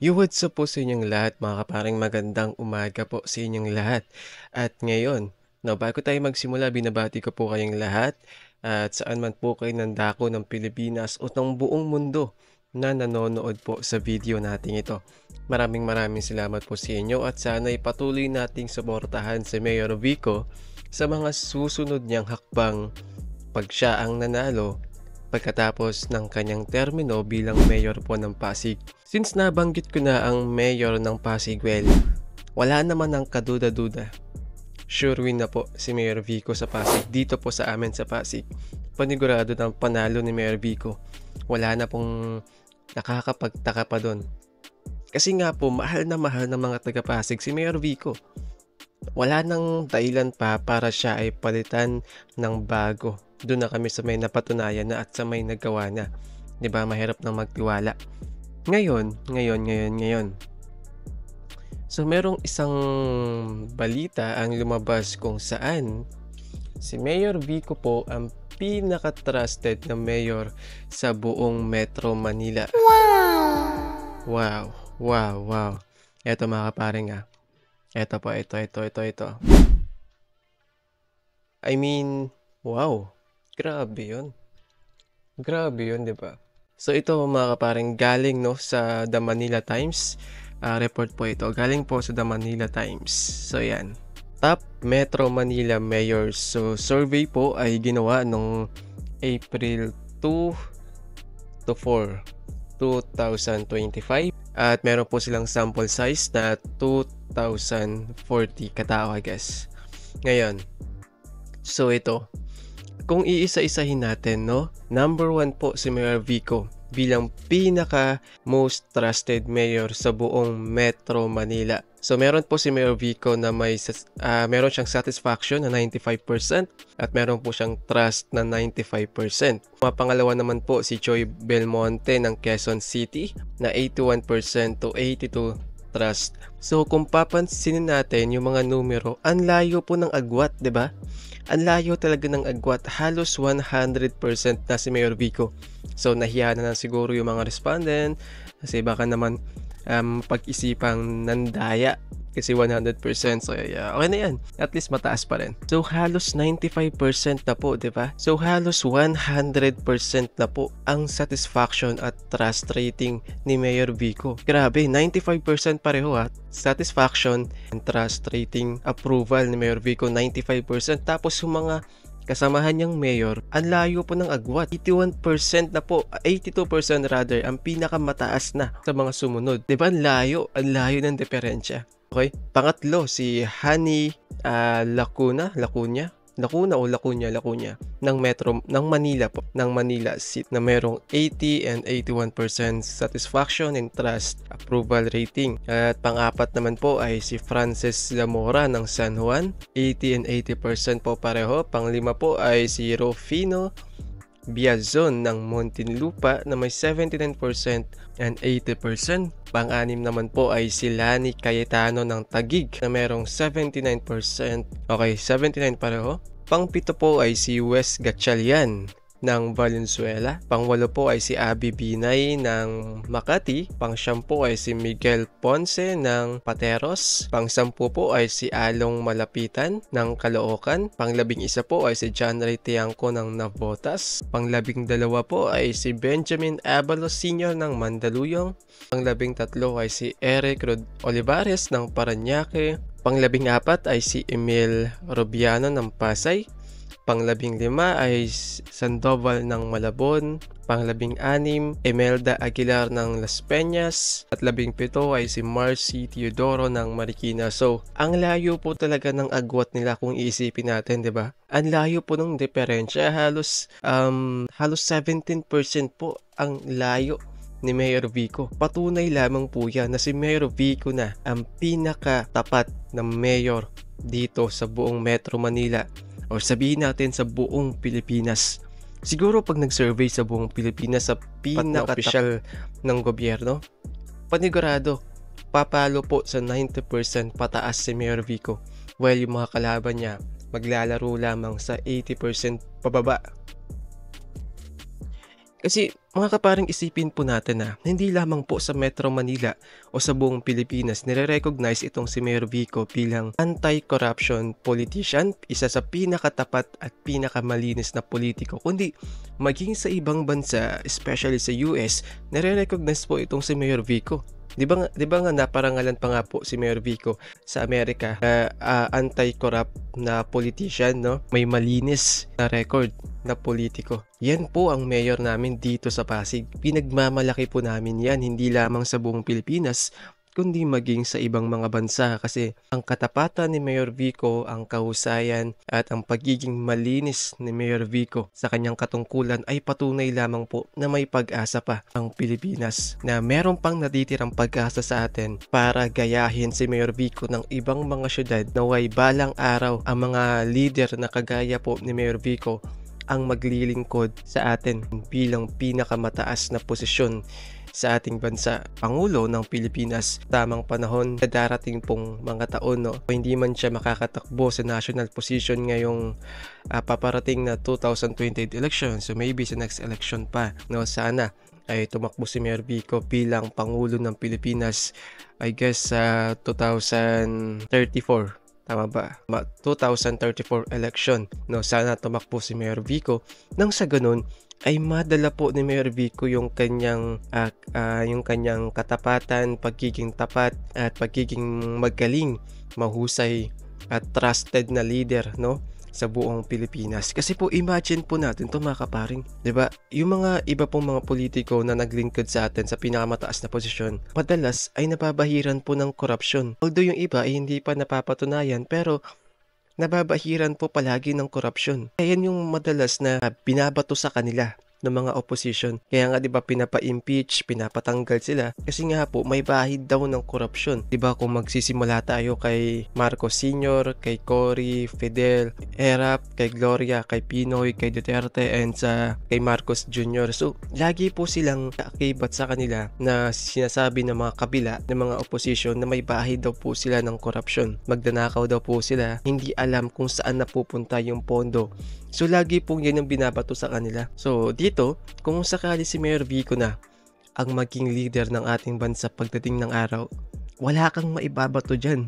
What's up po sa inyong lahat mga kaparing, magandang umaga po sa inyong lahat. At ngayon, no, bago tayo magsimula, binabati ko po kayong lahat at saan man po kayo nandako ng Pilipinas o ng buong mundo na nanonood po sa video natin ito. Maraming salamat po sa inyo at sana'y patuloy nating suportahan si Mayor Vico sa mga susunod niyang hakbang pag siya ang nanalo pagkatapos ng kanyang termino bilang mayor po ng Pasig. Since nabanggit ko na ang mayor ng Pasig, well, wala naman ang kaduda-duda. Sure win na po si Mayor Vico sa Pasig. Dito po sa amin sa Pasig, panigurado ng panalo ni Mayor Vico. Wala na pong nakakapagtaka pa doon. Kasi nga po, mahal na mahal ng mga taga-Pasig si Mayor Vico. Wala nang dahilan pa para siya ay palitan ng bago. Doon na kami sa may napatunayan na at sa may nagawa na. 'Di ba? Mahirap nang magtiwala. Ngayon. So merong isang balita ang lumabas kung saan si Mayor Vico po ang pinaka-trusted na mayor sa buong Metro Manila. Wow. Eto mga kaparing Eto po, ito. I mean, wow. Grabe yun, 'di ba? So ito mga kaparing, galing sa The Manila Times. Report po ito, galing po sa The Manila Times. So yan, Top Metro Manila Mayors. So survey po ay ginawa nung April 2 to 4, 2025. At meron po silang sample size na 2,040 katao, I guess. Ngayon, so ito, kung iisa-isahin natin, number 1 po si Mayor Vico bilang pinaka most trusted mayor sa buong Metro Manila. So meron po si Mayor Vico na meron siyang satisfaction na 95% at meron po siyang trust na 95%. Pangalawa naman po si Joy Belmonte ng Quezon City na 81% to 82% trust. So kung papansinin natin yung mga numero, ang layo po ng agwat, 'di ba? Ang layo talaga ng agwat, halos 100% na si Mayor Vico. So nahiya na siguro yung mga respondent kasi baka naman pag-isipang nandaya kasi 100%. So yeah, okay na yan. At least mataas pa rin. So halos 95% na po, 'di ba? So halos 100% na po ang satisfaction at trust rating ni Mayor Vico. Grabe, 95% pareho satisfaction and trust rating approval ni Mayor Vico 95%. Tapos yung mga kasamahan niyang mayor, ang layo po ng agwat. 81% na po, 82% rather, ang pinakamataas na sa mga sumunod. Diba, ang layo ng diferensya. Okay? Pangatlo, si Hani Lacuna ng Manila po, ng Manila seat na merong 80 and 81% satisfaction and trust approval rating. At pang-apat naman po ay si Frances Zamora ng San Juan, 80 and 80% po pareho. Pang-lima po ay si Rufino Biazon ng Muntinlupa na may 79% and 80%. Pang-anim naman po ay si Lani Cayetano ng Taguig na merong 79%. Okay, 79 pareho. Pang-pito po ay si Wes Gatchalian ng Valenzuela. Pang-walo po ay si Abby Binay ng Makati. Pang-siyam po ay si Miguel Ponce ng Pateros. Pang-sampu po ay si Along Malapitan ng Caloocan. Pang-labing-isa po ay si John Ray Tiangco ng Navotas. Pang-labing-dalawa po ay si Benjamin Abalos Sr. ng Mandaluyong. Pang-labing-tatlo ay si Eric Olivares ng Parañaque. Pang-labing-apat ay si Emil Robiano ng Pasay. Pang-labing-lima ay Sandoval ng Malabon. Pang-labing-anim, Imelda Aguilar ng Las Peñas. At labing-pito ay si Marcy Teodoro ng Marikina. So, ang layo po talaga ng agwat nila kung iisipin natin, 'di ba? Ang layo po ng diferensya, halos 17% po ang layo ni Mayor Vico. Patunay lamang po yan na si Mayor Vico na ang pinaka-tapat na mayor dito sa buong Metro Manila. O sabihin natin sa buong Pilipinas. Siguro pag nag-survey sa buong Pilipinas sa pinaka-official ng gobyerno, panigurado, papalo po sa 90% pataas si Mayor Vico. While yung mga kalaban niya, maglalaro lamang sa 80% pababa. Kasi Mga kaparing, isipin po natin na hindi lamang po sa Metro Manila o sa buong Pilipinas nire-recognize itong si Mayor Vico bilang anti-corruption politician, isa sa pinakatapat at pinakamalinis na politiko, kundi maging sa ibang bansa, especially sa US, nire-recognize po itong si Mayor Vico. Di ba nga naparangalan pa nga po si Mayor Vico sa Amerika na anti-corrupt na politician, no? May malinis na record na politiko. Yan po ang mayor namin dito sa Pasig. Pinagmamalaki po namin yan, hindi lamang sa buong Pilipinas, kundi maging sa ibang mga bansa, kasi ang katapatan ni Mayor Vico, ang kahusayan at ang pagiging malinis ni Mayor Vico sa kanyang katungkulan ay patunay lamang po na may pag-asa pa ang Pilipinas, na meron pang natitirang pag-asa sa atin para gayahin si Mayor Vico ng ibang mga syudad. Naway balang araw ang mga leader na kagaya po ni Mayor Vico ang maglilingkod sa atin bilang pinakamataas na posisyon sa ating bansa, Pangulo ng Pilipinas. Tamang panahon na darating pong mga taon, no? Hindi man siya makakatakbo sa national position ngayong paparating na 2028 election, so maybe sa next election pa, no? Sana ay tumakbo si Mayor Vico bilang Pangulo ng Pilipinas, I guess sa 2034. Tama ba? 2034 election, no? Sana tumakbo si Mayor Vico nang sa ganun ay madala po ni Mayor Vico yung kanyang katapatan, pagiging tapat at pagiging magaling, mahusay at trusted na leader, no, sa buong Pilipinas. Kasi po imagine po natin to, mga kaparing, 'di ba? Yung mga iba pong mga politiko na naglingkod sa atin sa pinakamataas na posisyon, madalas ay nababahiran po ng korupsyon. Although yung iba ay hindi pa napapatunayan, pero nababahiran po palagi ng korupsyon. Ayan yung madalas na binabato sa kanila ng mga opposition. Kaya nga 'di ba pinapa-impeach, pinapatanggal sila kasi nga po may bahid daw ng korupsyon. 'Di ba, kung magsisimula tayo kay Marcos Sr., kay Cory, Fidel, Erap, kay Gloria, kay Pinoy, kay Duterte, and kay Marcos Jr. So, lagi po silang akibat sa kanila na sinasabi ng mga kabila, ng mga opposition, na may bahid daw po sila ng korupsyon. Magdanakaw daw po sila, hindi alam kung saan napupunta yung pondo. So, lagi pong yan ang binabato sa kanila. So, dito, kung sakali si Mayor Vico na ang maging leader ng ating bansa pagdating ng araw, wala kang maibabato dyan.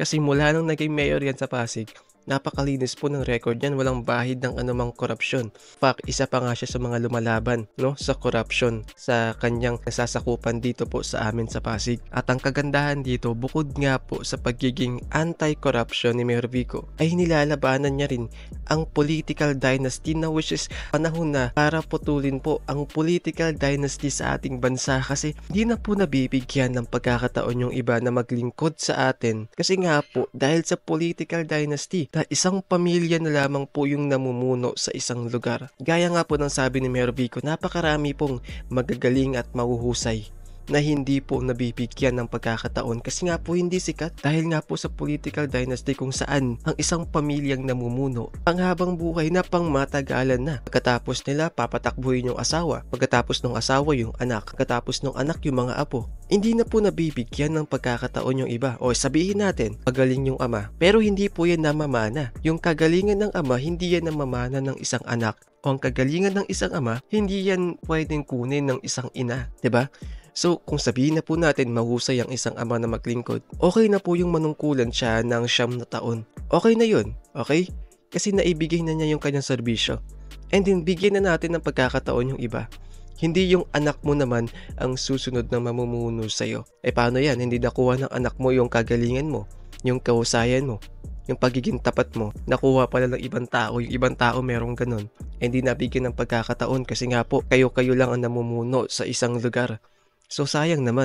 Kasi mula nung naging mayor yan sa Pasig, napakalinis po ng record niyan, walang bahid ng anumang korupsyon. Fact, isa pa nga siya sa mga lumalaban, no, sa korupsyon sa kanyang nasasakupan dito po sa amin sa Pasig. At ang kagandahan dito, bukod nga po sa pagiging anti-corruption ni Mayor Vico, ay nilalabanan niya rin ang political dynasty, na which is panahon na para putulin po ang political dynasty sa ating bansa, kasi hindi na po nabibigyan ng pagkakataon yung iba na maglingkod sa atin. Kasi nga po, dahil sa political dynasty, na isang pamilya na lamang po yung namumuno sa isang lugar. Gaya nga po ng sabi ni Mayor Vico, napakarami pong magagaling at mahuhusay na hindi po nabibigyan ng pagkakataon kasi nga po hindi sikat, dahil nga po sa political dynasty kung saan ang isang pamilyang namumuno panghabang buhay na, pangmatagalan na. Pagkatapos nila, papatakbuhin yung asawa, pagkatapos ng asawa yung anak, pagkatapos ng anak yung mga apo. Hindi na po nabibigyan ng pagkakataon yung iba. O sabihin natin, magaling yung ama, pero hindi po yan namamana. Yung kagalingan ng ama, hindi yan namamana ng isang anak. O ang kagalingan ng isang ama, hindi yan pwedeng kunin ng isang ina, 'di ba? So, kung sabihin na po natin mahusay ang isang ama na maglingkod, okay na po yung manungkulan siya ng 9 na taon. Okay na yun, okay? Kasi naibigay na niya yung kanyang serbisyo. And then, bigyan na natin ng pagkakataon yung iba. Hindi yung anak mo naman ang susunod na mamumuno sa'yo. Paano yan? Hindi nakuha ng anak mo yung kagalingan mo, yung kahusayan mo, yung pagiging tapat mo. Nakuha pala ng ibang tao. Yung ibang tao merong ganun. Hindi nabigyan ng pagkakataon kasi nga po, kayo-kayo lang ang namumuno sa isang lugar. So, sayang naman.